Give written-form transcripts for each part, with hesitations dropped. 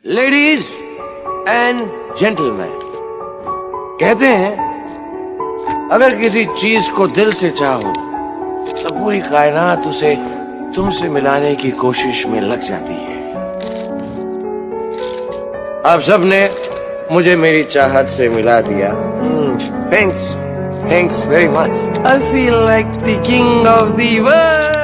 Ladies and gentleman, कहते हैं अगर किसी चीज को दिल से चाहो तो पूरी कायनात उसे तुमसे मिलाने की कोशिश में लग जाती है। आप सबने मुझे मेरी चाहत से मिला दिया। Thanks, thanks very much. I feel like the king of the world.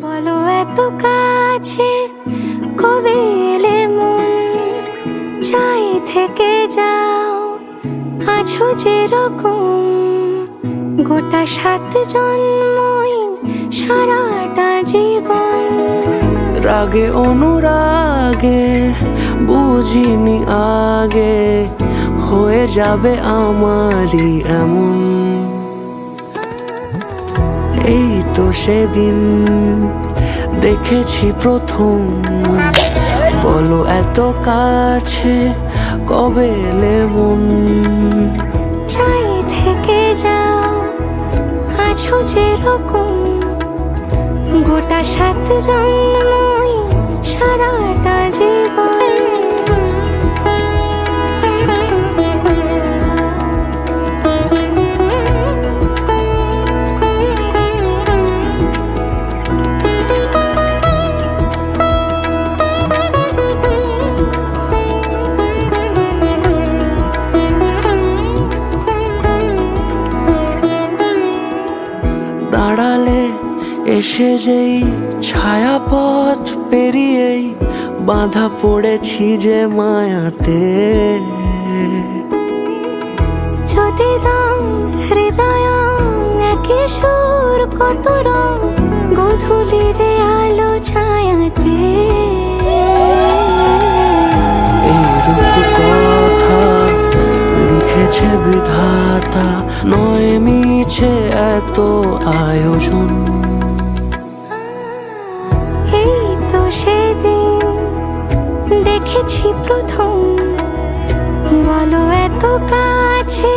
বলো এত কাছে কবে এলে মন, চাই থেকে যাও আছো যেরকম, গোটা 7 জন্মই সারাটা জীবন। রাগে অনুরাগে বুঝিনি আগে, হয়ে যাবে আমারই এমন। এই তো সেদিন দেখেছি প্রথম, বলো এত কাছে কবে এলে মন, চাই থেকে যাও আছো যেরকম, গোটা 7 জন্মই সারাটা জীবন। দাঁড়ালে এসে যেই ছায়াপথ পেরিয়েই বাঁধা পড়েছি যে মায়াতে। যদি দাও হৃদয় একে সুর কত রং, গধূলির আলো ছায়াতে। এইরূপ কথা লিখেছে বিধাতা, নয় মিছে এত আয়োজন। এই তো সেদিন দেখেছি প্রথম, বলো এত কাছে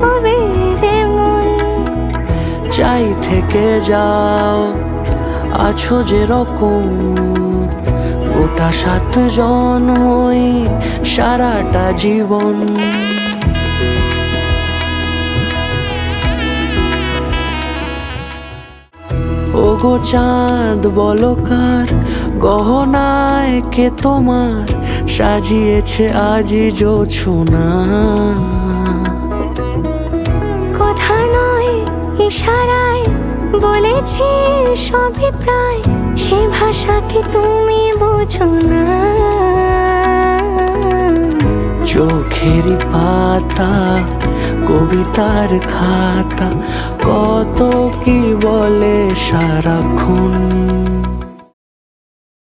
কবে এলে মন, চাই থেকে যাও আছো যেরকম, গোটা 7 জন্মই সারাটা জীবন। ওগো চাঁদ বলো কার গহনায় কে তোমার সাজিয়েছে আজি জোছনা। কথা নয় ইশারায় বলেছি সবই প্রায়, সে ভাষাকে তুমি বোঝো না। চোখেরই পাতা কবিতার খাতা, কত কি বলে সারাক্ষণ।